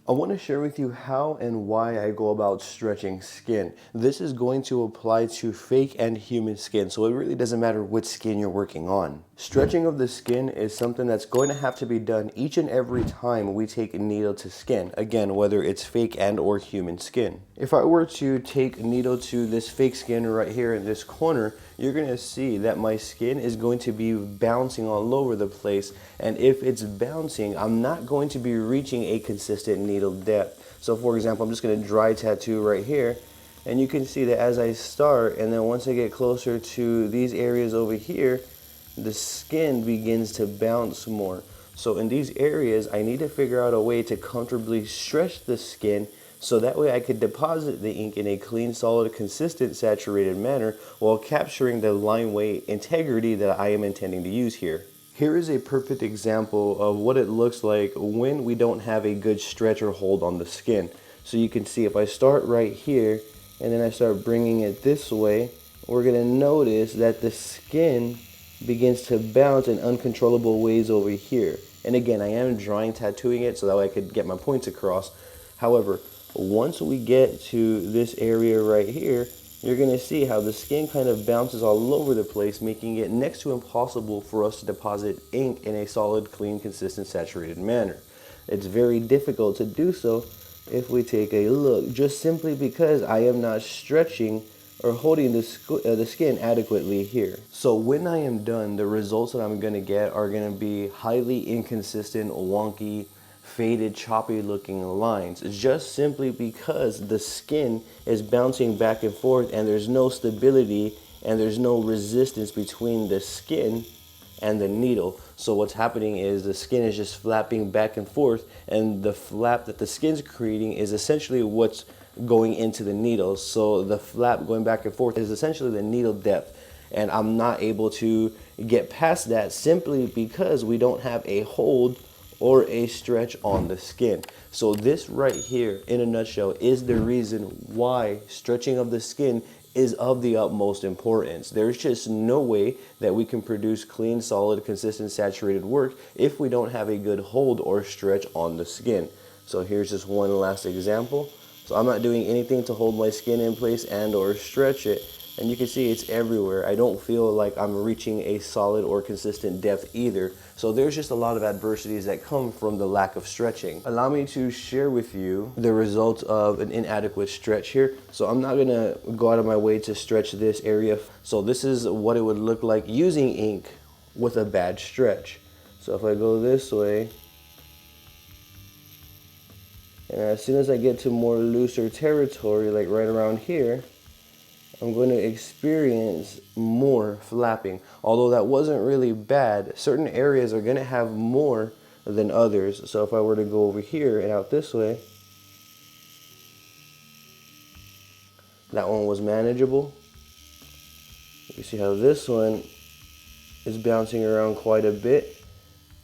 I want to share with you how and why I go about stretching skin. This is going to apply to fake and human skin, so it really doesn't matter which skin you're working on. Stretching of the skin is something that's going to have to be done each and every time we take a needle to skin. Again, whether it's fake and or human skin. If I were to take a needle to this fake skin right here in this corner, you're going to see that my skin is going to be bouncing all over the place, and if it's bouncing, I'm not going to be reaching a consistent needle depth. So for example, I'm just going to dry tattoo right here, and you can see that as I start, and then once I get closer to these areas over here, the skin begins to bounce more. So in these areas, I need to figure out a way to comfortably stretch the skin so that way I could deposit the ink in a clean, solid, consistent, saturated manner while capturing the line weight integrity that I am intending to use here. Here is a perfect example of what it looks like when we don't have a good stretch or hold on the skin. So you can see if I start right here and then I start bringing it this way, we're going to notice that the skin begins to bounce in uncontrollable ways over here. And again, I am drawing tattooing it so that way I could get my points across. However, once we get to this area right here, you're going to see how the skin kind of bounces all over the place, making it next to impossible for us to deposit ink in a solid, clean, consistent, saturated manner. It's very difficult to do so if we take a look, just simply because I am not stretching or holding the skin adequately here. So when I am done, the results that I'm going to get are going to be highly inconsistent, wonky, faded, choppy looking lines, just simply because the skin is bouncing back and forth and there's no stability and there's no resistance between the skin and the needle. So what's happening is the skin is just flapping back and forth, and the flap that the skin's creating is essentially what's going into the needle. So the flap going back and forth is essentially the needle depth, and I'm not able to get past that simply because we don't have a hold or a stretch on the skin. So this right here, in a nutshell, is the reason why stretching of the skin is of the utmost importance. There's just no way that we can produce clean, solid, consistent, saturated work if we don't have a good hold or stretch on the skin. So here's just one last example. So I'm not doing anything to hold my skin in place and or stretch it. And you can see it's everywhere. I don't feel like I'm reaching a solid or consistent depth either. So there's just a lot of adversities that come from the lack of stretching. Allow me to share with you the results of an inadequate stretch here. So I'm not gonna go out of my way to stretch this area. So this is what it would look like using ink with a bad stretch. So if I go this way, and as soon as I get to more looser territory, like right around here, I'm going to experience more flapping. Although that wasn't really bad, certain areas are going to have more than others. So if I were to go over here and out this way, that one was manageable. You see how this one is bouncing around quite a bit.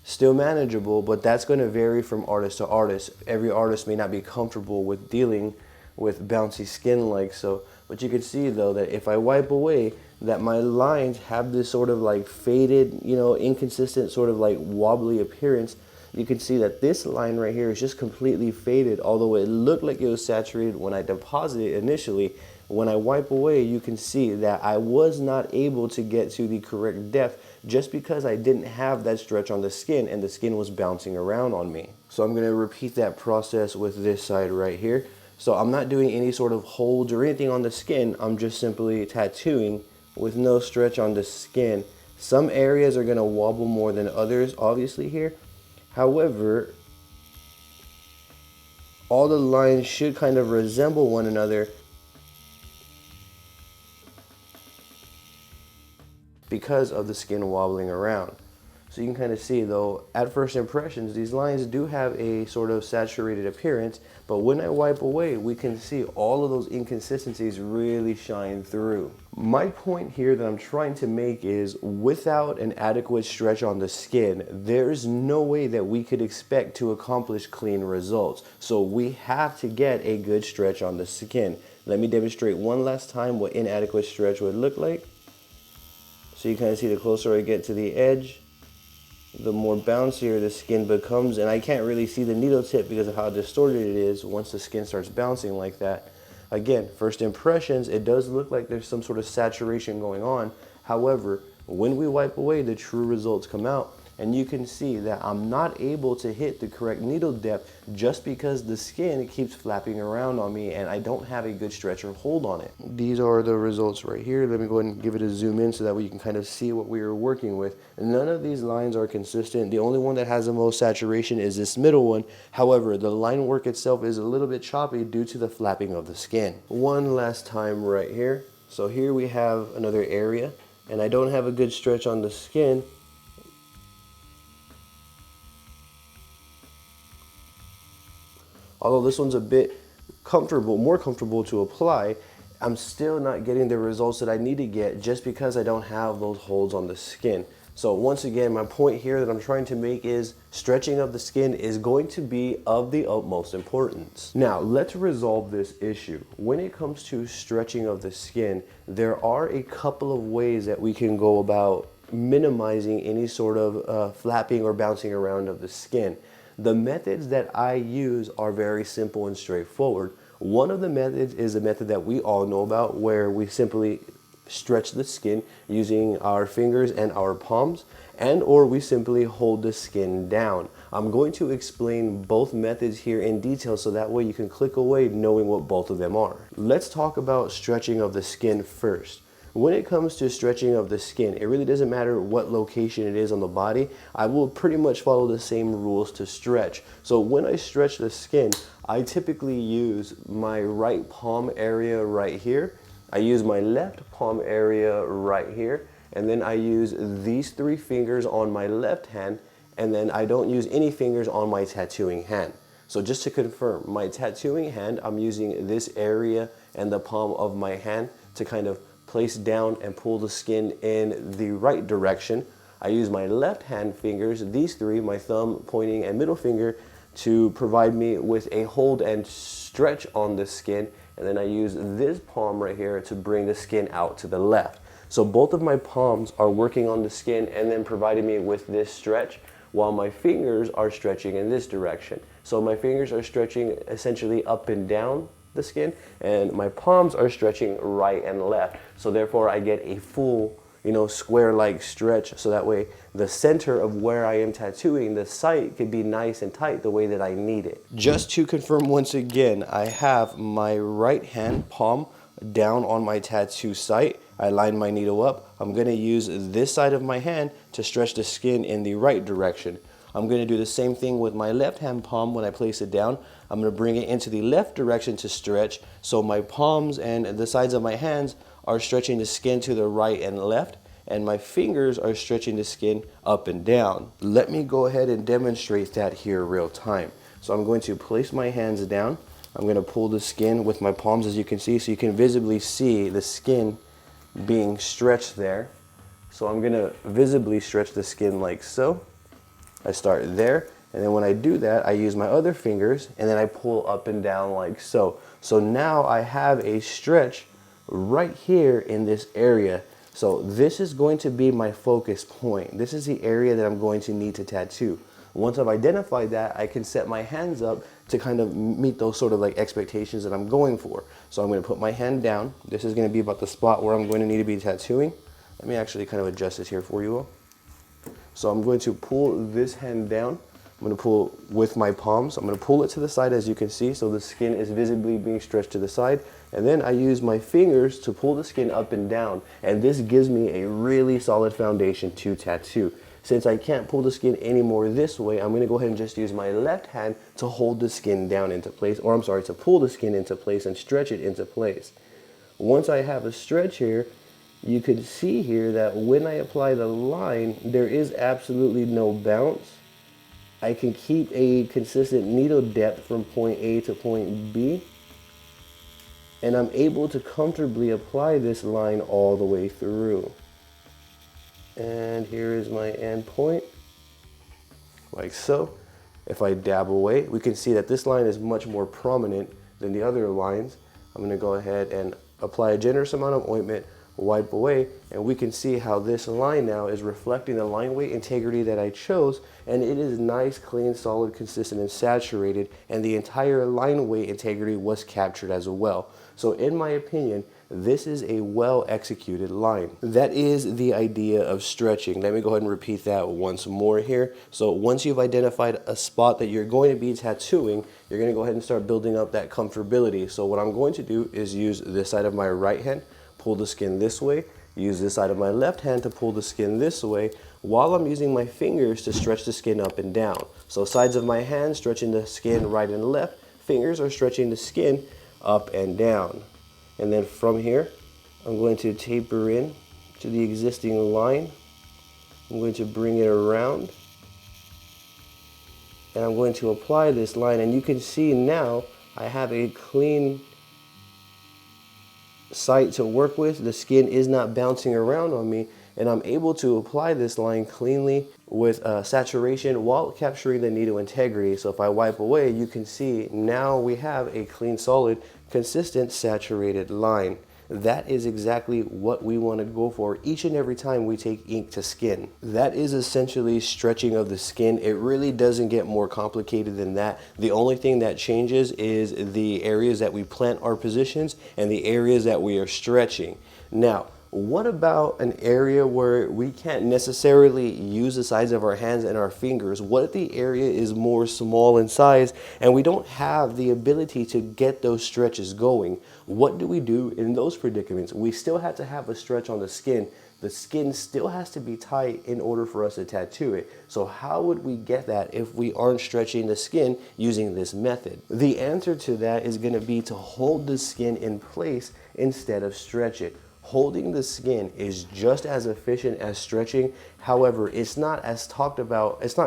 Still manageable, but that's going to vary from artist to artist. Every artist may not be comfortable with dealing with bouncy skin like so. But you can see though that if I wipe away, that my lines have this sort of like faded, inconsistent sort of like wobbly appearance. You can see that this line right here is just completely faded, although it looked like it was saturated when I deposited it initially. When I wipe away, you can see that I was not able to get to the correct depth just because I didn't have that stretch on the skin and the skin was bouncing around on me. So I'm going to repeat that process with this side right here. So I'm not doing any sort of holds or anything on the skin. I'm just simply tattooing with no stretch on the skin. Some areas are going to wobble more than others, obviously here. However, all the lines should kind of resemble one another because of the skin wobbling around. So you can kind of see though, at first impressions, these lines do have a sort of saturated appearance, but when I wipe away, we can see all of those inconsistencies really shine through. My point here that I'm trying to make is without an adequate stretch on the skin, there's no way that we could expect to accomplish clean results. So we have to get a good stretch on the skin. Let me demonstrate one last time what inadequate stretch would look like. So you kind of see the closer I get to the edge, the more bouncier the skin becomes, and I can't really see the needle tip because of how distorted it is once the skin starts bouncing like that. Again, first impressions, it does look like there's some sort of saturation going on. However, when we wipe away, the true results come out, and you can see that I'm not able to hit the correct needle depth just because the skin keeps flapping around on me and I don't have a good stretch or hold on it. These are the results right here. Let me go ahead and give it a zoom in so that way you can kind of see what we were working with. None of these lines are consistent. The only one that has the most saturation is this middle one. However, the line work itself is a little bit choppy due to the flapping of the skin. One last time right here. So here we have another area, and I don't have a good stretch on the skin. Although this one's a bit more comfortable to apply, I'm still not getting the results that I need to get just because I don't have those holds on the skin. So once again, my point here that I'm trying to make is stretching of the skin is going to be of the utmost importance. Now, let's resolve this issue. When it comes to stretching of the skin, there are a couple of ways that we can go about minimizing any sort of flapping or bouncing around of the skin. The methods that I use are very simple and straightforward. One of the methods is a method that we all know about, where we simply stretch the skin using our fingers and our palms, and or we simply hold the skin down. I'm going to explain both methods here in detail so that way you can click away knowing what both of them are. Let's talk about stretching of the skin first. When it comes to stretching of the skin, it really doesn't matter what location it is on the body. I will pretty much follow the same rules to stretch. So when I stretch the skin, I typically use my right palm area right here. I use my left palm area right here. And then I use these 3 fingers on my left hand. And then I don't use any fingers on my tattooing hand. So just to confirm, my tattooing hand, I'm using this area and the palm of my hand to kind of place down and pull the skin in the right direction. I use my left hand fingers, these 3, my thumb, pointing, and middle finger, to provide me with a hold and stretch on the skin. And then I use this palm right here to bring the skin out to the left. So both of my palms are working on the skin and then providing me with this stretch, while my fingers are stretching in this direction. So my fingers are stretching essentially up and down the skin, and my palms are stretching right and left. So therefore I get a full, square-like stretch, so that way the center of where I am tattooing, the site, could be nice and tight the way that I need it. Just to confirm once again, I have my right hand palm down on my tattoo site. I line my needle up. I'm going to use this side of my hand to stretch the skin in the right direction. I'm going to do the same thing with my left hand palm. When I place it down, I'm going to bring it into the left direction to stretch. So my palms and the sides of my hands are stretching the skin to the right and left, and my fingers are stretching the skin up and down. Let me go ahead and demonstrate that here real time. So I'm going to place my hands down. I'm going to pull the skin with my palms, as you can see, so you can visibly see the skin being stretched there. So I'm going to visibly stretch the skin like so. I start there, and then when I do that, I use my other fingers, and then I pull up and down like so. So now I have a stretch right here in this area. So this is going to be my focus point. This is the area that I'm going to need to tattoo. Once I've identified that, I can set my hands up to kind of meet those sort of like expectations that I'm going for. So I'm going to put my hand down. This is going to be about the spot where I'm going to need to be tattooing. Let me actually kind of adjust this here for you all. So I'm going to pull this hand down. I'm going to pull with my palms. I'm going to pull it to the side, as you can see, so the skin is visibly being stretched to the side. And then I use my fingers to pull the skin up and down. And this gives me a really solid foundation to tattoo. Since I can't pull the skin anymore this way, I'm going to go ahead and just use my left hand to hold the skin down into place, or I'm sorry, to pull the skin into place and stretch it into place. Once I have a stretch here, you can see here that when I apply the line, there is absolutely no bounce. I can keep a consistent needle depth from point A to point B, and I'm able to comfortably apply this line all the way through. And here is my end point, like so. If I dab away, we can see that this line is much more prominent than the other lines. I'm going to go ahead and apply a generous amount of ointment wipe away, and we can see how this line now is reflecting the line weight integrity that I chose, and it is nice, clean, solid, consistent, and saturated, and the entire line weight integrity was captured as well. So in my opinion, this is a well executed line. That is the idea of stretching. Let me go ahead and repeat that once more here. So once you've identified a spot that you're going to be tattooing, you're going to go ahead and start building up that comfortability. So what I'm going to do is use this side of my right hand, pull the skin this way, use this side of my left hand to pull the skin this way, while I'm using my fingers to stretch the skin up and down. So sides of my hand stretching the skin right and left, fingers are stretching the skin up and down. And then from here, I'm going to taper in to the existing line. I'm going to bring it around, and I'm going to apply this line, and you can see now I have a clean site to work with. The skin is not bouncing around on me, and I'm able to apply this line cleanly with saturation while capturing the needle integrity. So if I wipe away, you can see now we have a clean, solid, consistent, saturated line. That is exactly what we want to go for each and every time we take ink to skin. That is essentially stretching of the skin. It really doesn't get more complicated than that. The only thing that changes is the areas that we plant our positions and the areas that we are stretching. Now, what about an area where we can't necessarily use the size of our hands and our fingers? What if the area is more small in size and we don't have the ability to get those stretches going? What do we do in those predicaments? We still have to have a stretch on the skin. The skin still has to be tight in order for us to tattoo it. So how would we get that if we aren't stretching the skin using this method? The answer to that is going to be to hold the skin in place instead of stretch it. Holding the skin is just as efficient as stretching. However, it's not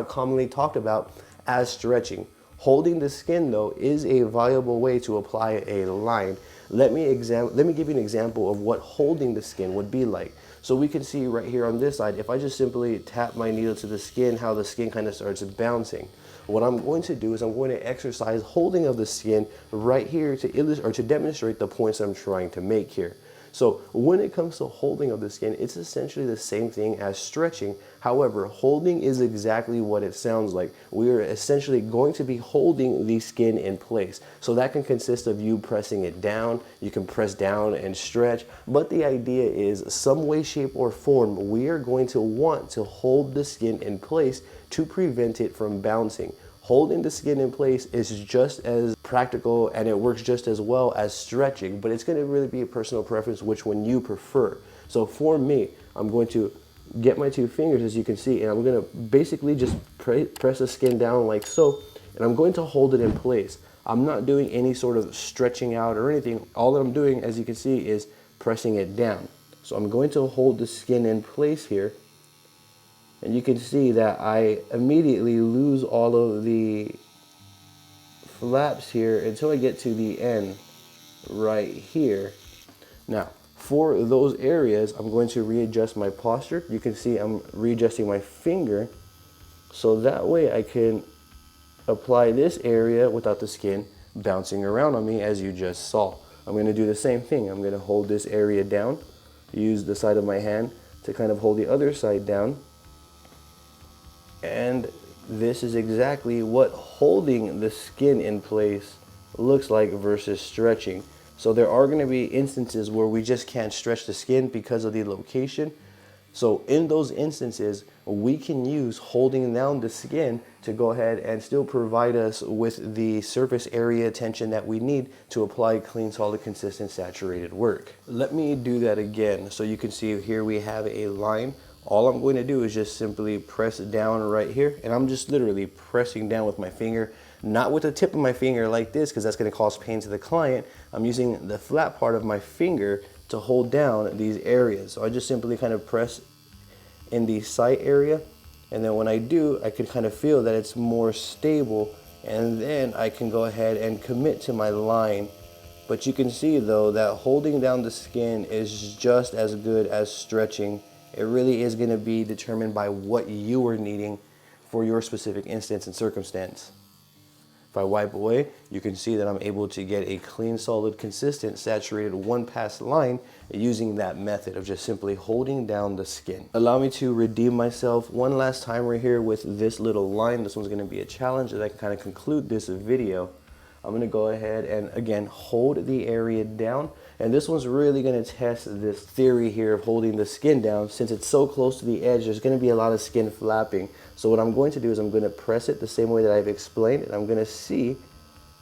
commonly talked about as stretching. Holding the skin, though, is a viable way to apply a line. Let me give you an example of what holding the skin would be like. So we can see right here on this side, if I just simply tap my needle to the skin, how the skin kind of starts bouncing. What I'm going to do is I'm going to exercise holding of the skin right here to illustrate or to demonstrate the points I'm trying to make here. So when it comes to holding of the skin, it's essentially the same thing as stretching. However, holding is exactly what it sounds like. We are essentially going to be holding the skin in place. So that can consist of you pressing it down. You can press down and stretch. But the idea is some way, shape, or form, we are going to want to hold the skin in place to prevent it from bouncing. Holding the skin in place is just as practical and it works just as well as stretching, but it's going to really be a personal preference which one you prefer. So for me, I'm going to get my two fingers, as you can see, and I'm going to basically just press the skin down like so, and I'm going to hold it in place. I'm not doing any sort of stretching out or anything. All that I'm doing, as you can see, is pressing it down. So I'm going to hold the skin in place here. And you can see that I immediately lose all of the flaps here until I get to the end right here. Now, for those areas, I'm going to readjust my posture. You can see I'm readjusting my finger so that way I can apply this area without the skin bouncing around on me, as you just saw. I'm going to do the same thing. I'm going to hold this area down, use the side of my hand to kind of hold the other side down. And this is exactly what holding the skin in place looks like versus stretching. So there are going to be instances where we just can't stretch the skin because of the location. So in those instances, we can use holding down the skin to go ahead and still provide us with the surface area tension that we need to apply clean, solid, consistent, saturated work. Let me do that again. So you can see here we have a line. All I'm going to do is just simply press down right here, and I'm just literally pressing down with my finger, not with the tip of my finger like this, because that's going to cause pain to the client. I'm using the flat part of my finger to hold down these areas. So I just simply kind of press in the sight area, and then when I do, I can kind of feel that it's more stable, and then I can go ahead and commit to my line. But you can see though that holding down the skin is just as good as stretching. It really is going to be determined by what you are needing for your specific instance and circumstance. If I wipe away, you can see that I'm able to get a clean, solid, consistent, saturated one pass line using that method of just simply holding down the skin. Allow me to redeem myself one last time right here with this little line. This one's gonna be a challenge that I can kind of conclude this video. I'm gonna go ahead and again, hold the area down. And this one's really gonna test this theory here of holding the skin down. Since it's so close to the edge, there's gonna be a lot of skin flapping. So what I'm going to do is I'm gonna press it the same way that I've explained, and I'm gonna see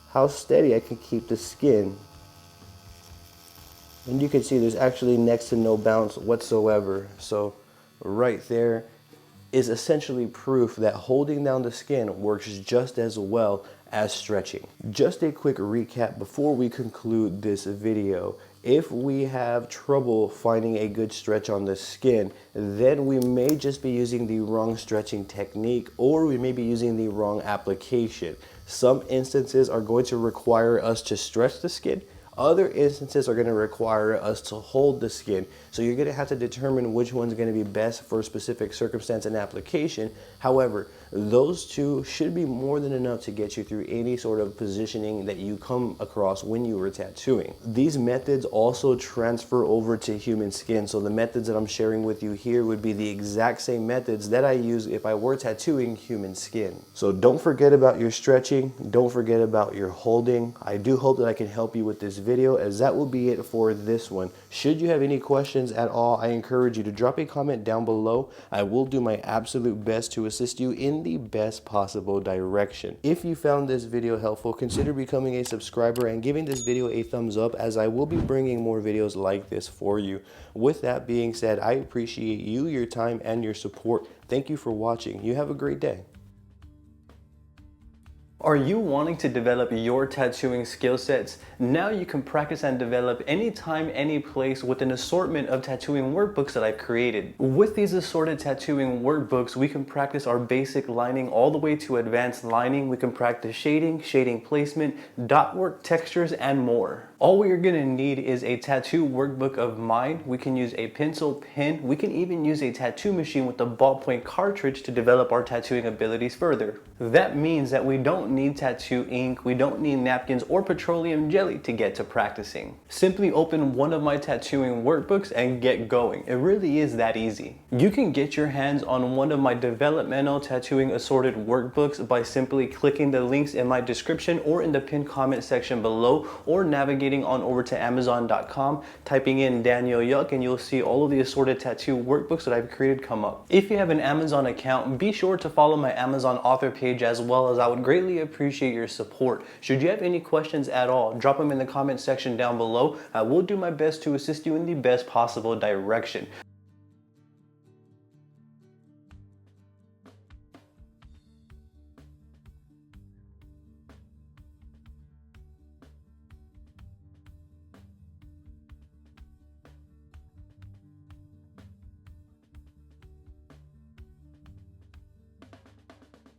how steady I can keep the skin. And you can see there's actually next to no bounce whatsoever. So right there is essentially proof that holding down the skin works just as well as stretching. Just a quick recap before we conclude this video. If we have trouble finding a good stretch on the skin, then we may just be using the wrong stretching technique, or we may be using the wrong application. Some instances are going to require us to stretch the skin. Other instances are going to require us to hold the skin. So you're going to have to determine which one's going to be best for a specific circumstance and application. However, those two should be more than enough to get you through any sort of positioning that you come across when you were tattooing. These methods also transfer over to human skin. So the methods that I'm sharing with you here would be the exact same methods that I use if I were tattooing human skin. So don't forget about your stretching. Don't forget about your holding. I do hope that I can help you with this video, as that will be it for this one. Should you have any questions at all, I encourage you to drop a comment down below. I will do my absolute best to assist you in the best possible direction. If you found this video helpful, consider becoming a subscriber and giving this video a thumbs up, as I will be bringing more videos like this for you. With that being said, I appreciate you, your time, and your support. Thank you for watching. You have a great day. Are you wanting to develop your tattooing skill sets? Now you can practice and develop anytime, any place with an assortment of tattooing workbooks that I've created. With these assorted tattooing workbooks, we can practice our basic lining all the way to advanced lining. We can practice shading, shading placement, dot work, textures, and more. All we are gonna need is a tattoo workbook of mine. We can use a pencil, pen. We can even use a tattoo machine with a ballpoint cartridge to develop our tattooing abilities further. That means that we don't need tattoo ink, we don't need napkins or petroleum jelly to get to practicing. Simply open one of my tattooing workbooks and get going. It really is that easy. You can get your hands on one of my developmental tattooing assorted workbooks by simply clicking the links in my description or in the pinned comment section below, or navigating on over to Amazon.com, typing in Daniel Yuck, and you'll see all of the assorted tattoo workbooks that I've created come up. If you have an Amazon account, be sure to follow my Amazon author page as well, as I would greatly appreciate your support. Should you have any questions at all, drop them in the comment section down below. I will do my best to assist you in the best possible direction.